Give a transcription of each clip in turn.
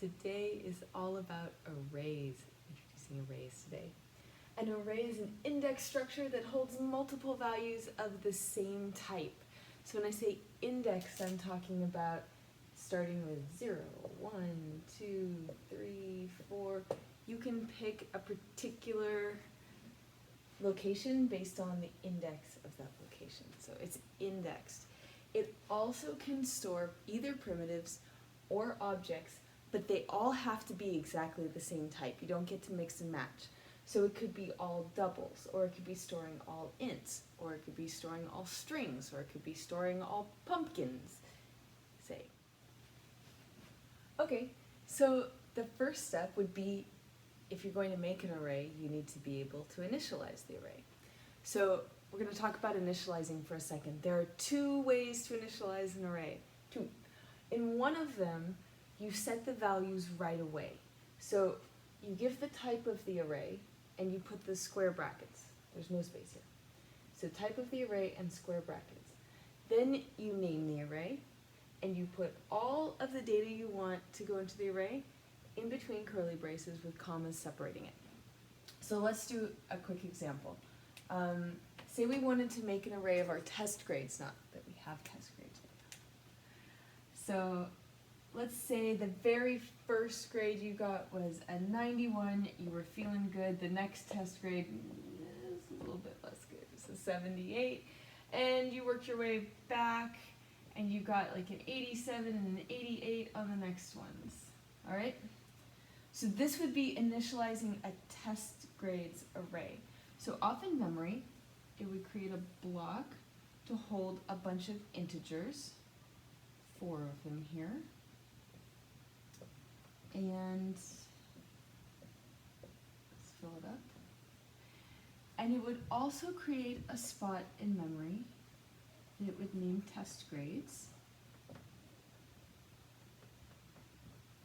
Today is all about arrays. Introducing arrays today. An array is an index structure that holds multiple values of the same type. So when I say index, I'm talking about starting with 0, 1, 2, 3, 4. You can pick a particular location based on the index of that location. So it's indexed. It also can store either primitives or objects, but they all have to be exactly the same type. You don't get to mix and match. So it could be all doubles, or it could be storing all ints, or it could be storing all strings, or it could be storing all pumpkins, say. Okay, so the first step would be, if you're going to make an array, you need to be able to initialize the array. So we're going to talk about initializing for a second. There are two ways to initialize an array. Two. In one of them, you set the values right away. So you give the type of the array, and you put the square brackets. There's no space here. So type of the array and square brackets. Then you name the array, and you put all of the data you want to go into the array in between curly braces with commas separating it. So let's do a quick example. Say we wanted to make an array of our test grades, not that we have test grades. So let's say the very first grade you got was a 91, you were feeling good. The next test grade is a little bit less good, it's a 78. And you worked your way back and you got like an 87 and an 88 on the next ones, all right? So this would be initializing a test grades array. So off in memory, it would create a block to hold a bunch of integers, 4 of them here. And let's fill it up. And it would also create a spot in memory that it would name test grades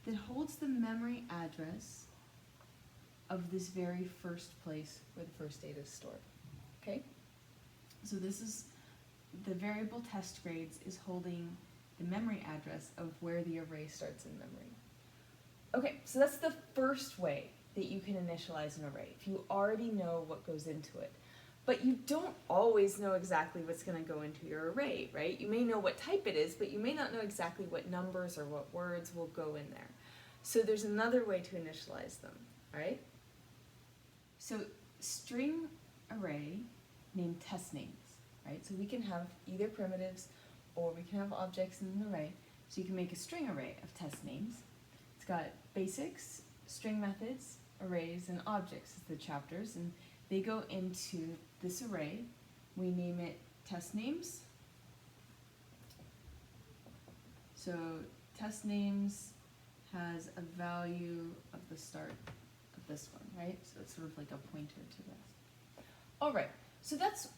that holds the memory address of this very first place where the first data is stored. Okay? So this is the variable test grades is holding the memory address of where the array starts in memory. Okay, so that's the first way that you can initialize an array, if you already know what goes into it. But you don't always know exactly what's going to go into your array, right? You may know what type it is, but you may not know exactly what numbers or what words will go in there. So there's another way to initialize them, all right? So string array named test names, right? So we can have either primitives or we can have objects in an array. So you can make a string array of test names. It's got basics, string methods, arrays, and objects as the chapters, and they go into this array. We name it test names. So test names has a value of the start of this one, right? So it's sort of like a pointer to this. All right, so that's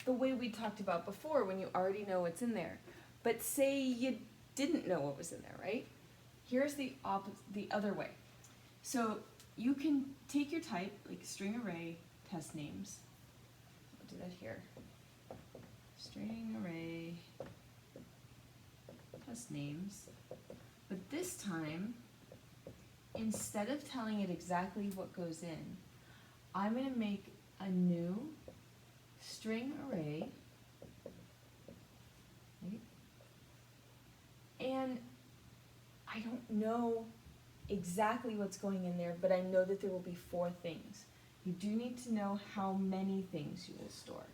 the way we talked about before when you already know what's in there. But say you didn't know what was in there, right? Here's the other way. So you can take your type, like string array test names. I'll do that here. String array test names. But this time, instead of telling it exactly what goes in, I'm going to make a new string array. Right? And I don't know exactly what's going in there, but I know that there will be 4 things. You do need to know how many things you will store.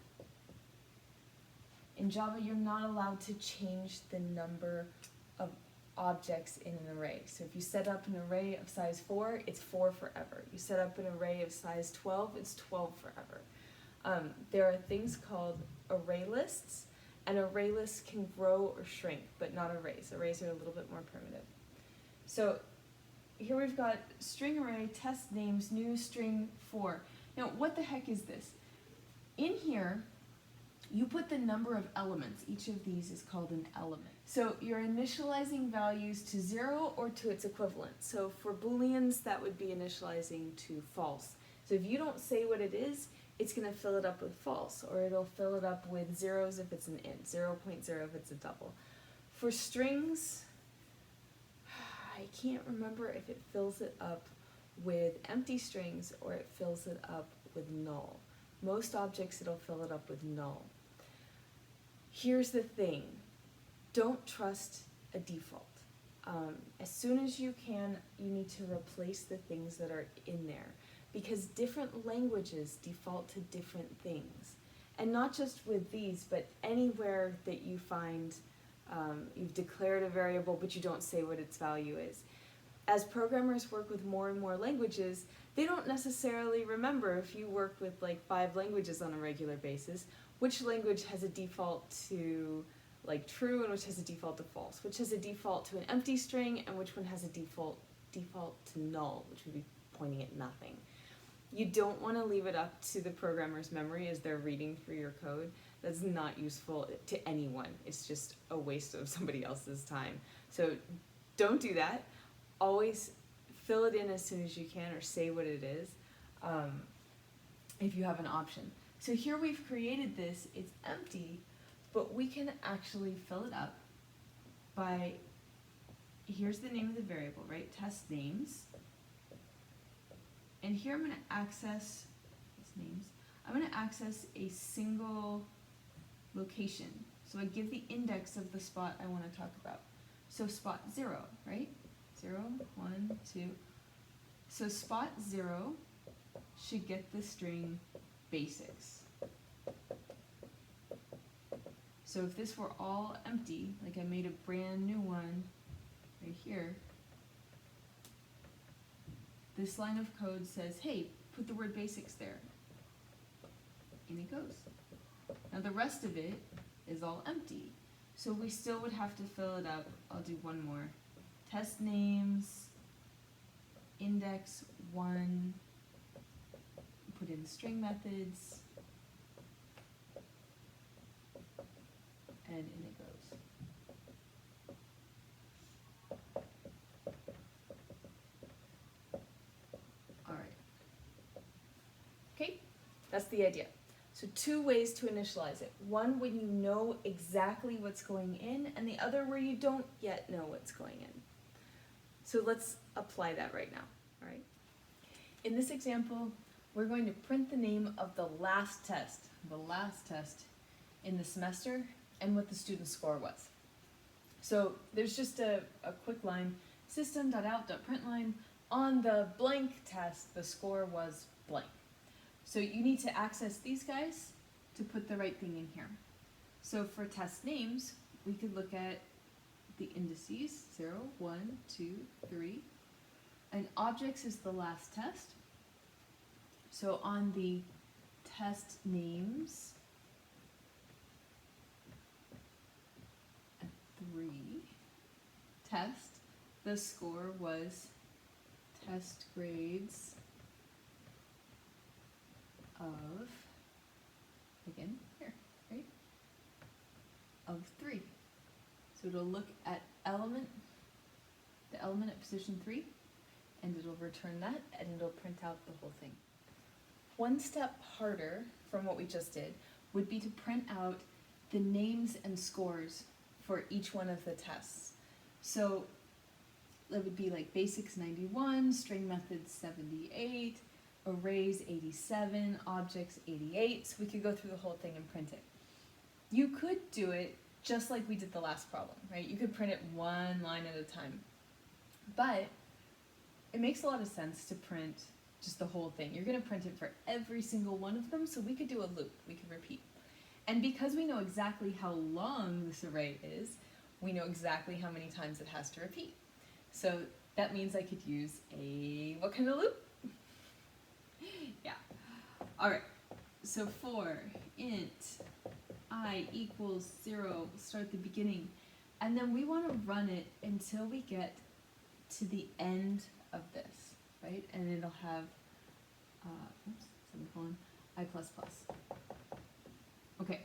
In Java, you're not allowed to change the number of objects in an array. So if you set up an array of size 4, it's 4 forever. You set up an array of size 12, it's 12 forever. There are things called array lists, and array lists can grow or shrink, but not arrays. Arrays are a little bit more primitive. So here we've got string array, test names, new string 4. Now, what the heck is this? In here, you put the number of elements. Each of these is called an element. So you're initializing values to 0 or to its equivalent. So for Booleans, that would be initializing to false. So if you don't say what it is, it's going to fill it up with false, or it'll fill it up with zeros if it's an int, 0.0 if it's a double. For strings, I can't remember if it fills it up with empty strings or it fills it up with null. Most objects it'll fill it up with null. Here's the thing, don't trust a default. As soon as you can, you need to replace the things that are in there, because different languages default to different things. And not just with these, but anywhere that you find you've declared a variable but you don't say what its value is. As programmers work with more and more languages, they don't necessarily remember, if you work with like 5 languages on a regular basis, which language has a default to like true and which has a default to false, which has a default to an empty string and which one has a default to null, which would be pointing at nothing. You don't want to leave it up to the programmer's memory as they're reading through your code. That's not useful to anyone. It's just a waste of somebody else's time. So don't do that. Always fill it in as soon as you can, or say what it is if you have an option. So here we've created this, it's empty, but we can actually fill it up by, here's the name of the variable, right? Test names. And here I'm going to access a single location. So I give the index of the spot I want to talk about. So spot 0, right? 0, 1, 2. So spot 0 should get the string basics. So if this were all empty, like I made a brand new one right here, this line of code says, hey, put the word basics there. And it goes. Now the rest of it is all empty. So we still would have to fill it up. I'll do one more. Test names, index 1, put in string methods, and in it goes. All right. Okay, that's the idea. So 2 ways to initialize it. One when you know exactly what's going in, and the other where you don't yet know what's going in. So let's apply that right now, all right? In this example, we're going to print the name of the last test in the semester and what the student's score was. So there's just a quick line, system.out.println, on the blank test, the score was blank. So you need to access these guys to put the right thing in here. So for test names, we could look at the indices, 0, 1, 2, 3, and objects is the last test. So on the test names at 3 test, the score was test grades of, again, here, right, of 3. So it'll look at the element at position 3, and it'll return that, and it'll print out the whole thing. One step harder from what we just did would be to print out the names and scores for each one of the tests. So that would be like basics 91, string methods 78, arrays 87, objects 88. So we could go through the whole thing and print it. You could do it just like we did the last problem, right? You could print it one line at a time. But it makes a lot of sense to print just the whole thing. You're going to print it for every single one of them, so we could do a loop. We could repeat. And because we know exactly how long this array is, we know exactly how many times it has to repeat. So that means I could use what kind of loop? Yeah. All right. So for int I equals 0, start the beginning, and then we want to run it until we get to the end of this, right? And it'll have semicolon I++. Okay.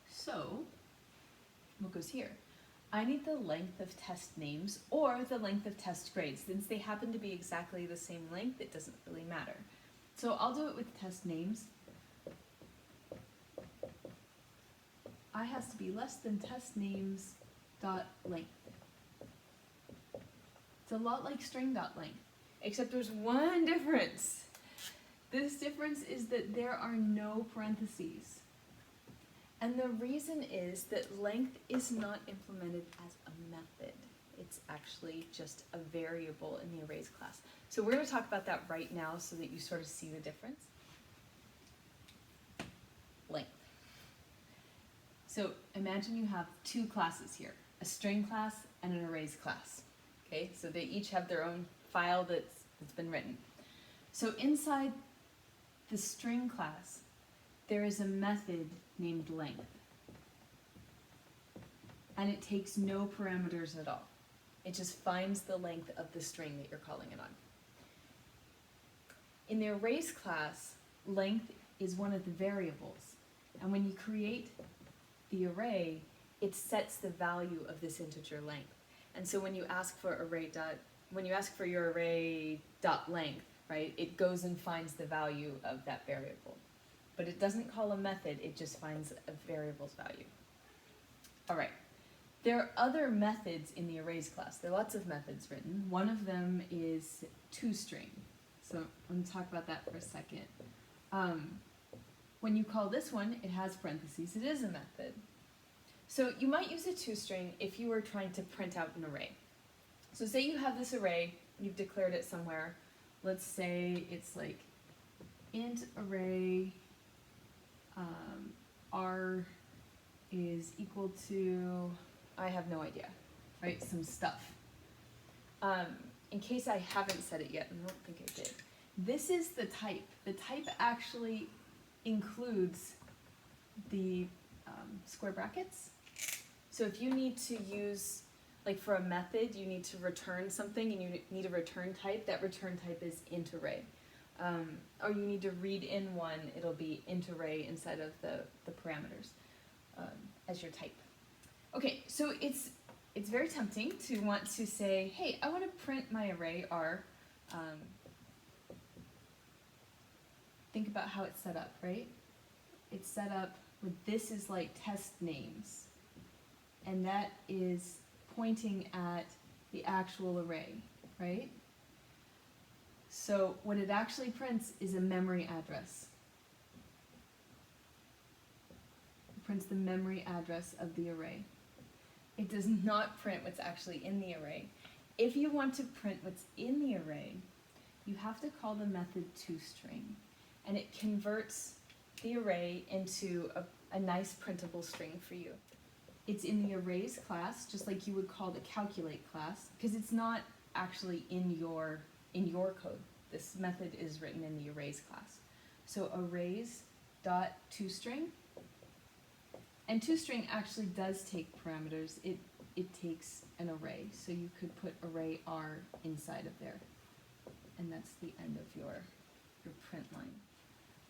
So what goes here? I need the length of test names or the length of test grades. Since they happen to be exactly the same length, it doesn't really matter. So I'll do it with test names. I has to be less than test names dot length. It's a lot like string.length, except there's one difference. This difference is that there are no parentheses. And the reason is that length is not implemented as a method. It's actually just a variable in the arrays class. So we're going to talk about that right now so that you sort of see the difference. Length. So imagine you have two classes here, a string class and an arrays class. Okay, so they each have their own file that's been written. So inside the string class, there is a method named length. And it takes no parameters at all. It just finds the length of the string that you're calling it on. In the arrays class, length is one of the variables. And when you create the array, it sets the value of this integer length. And so when you ask for your array dot length, right, it goes and finds the value of that variable. But it doesn't call a method, it just finds a variable's value. All right. There are other methods in the arrays class. There are lots of methods written. One of them is toString. So I'm going to talk about that for a second. When you call this one, it has parentheses. It is a method. So you might use a toString if you were trying to print out an array. So say you have this array, you've declared it somewhere. Let's say it's like int array r is equal to, I have no idea, right? Some stuff. In case I haven't said it yet, and I don't think I did. This is the type. The type actually includes the square brackets. So if you need to use, like for a method, you need to return something and you need a return type, that return type is int array. Or you need to read in one, it'll be int array inside of the parameters as your type. Okay, so it's very tempting to want to say, hey, I want to print my array R. Think about how it's set up, right? It's set up with this is like test names. And that is pointing at the actual array, right? So what it actually prints is a memory address. It prints the memory address of the array. It does not print what's actually in the array. If you want to print what's in the array, you have to call the method toString. And it converts the array into a nice printable string for you. It's in the arrays class, just like you would call the calculate class, because it's not actually in your code. This method is written in the arrays class. So arrays.toString. And toString actually does take parameters. It takes an array. So you could put array R inside of there. And that's the end of your print line.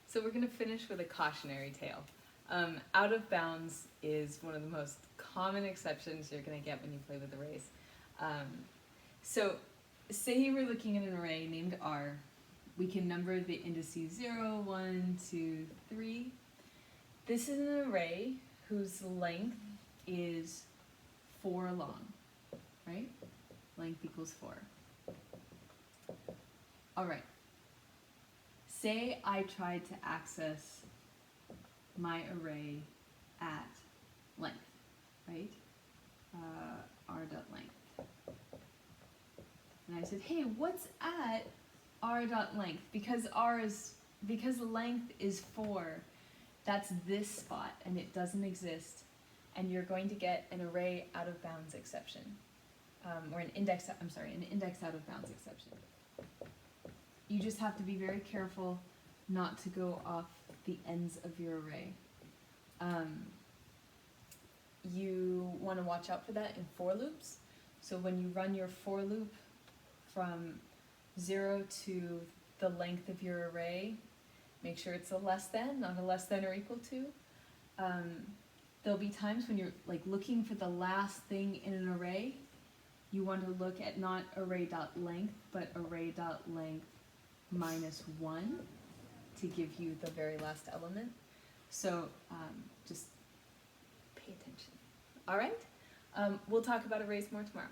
So we're going to finish with a cautionary tale. Out of bounds is one of the most common exceptions you're going to get when you play with arrays. So say you were looking at an array named R. We can number the indices 0, 1, 2, 3. This is an array whose length is 4 long, right? Length equals 4. All right. Say I tried to access my array at length, right? r.length. And I said, hey, what's at r.length? Because length is 4, that's this spot, and it doesn't exist, and you're going to get an array out of bounds exception, or an index out of bounds exception. You just have to be very careful not to go off the ends of your array. You want to watch out for that in for loops. So when you run your for loop from 0 to the length of your array, make sure it's a less than, not a less than or equal to. There'll be times when you're like looking for the last thing in an array. You want to look at not array.length, but array.length minus 1 to give you the very last element. So just pay attention. All right? We'll talk about arrays more tomorrow.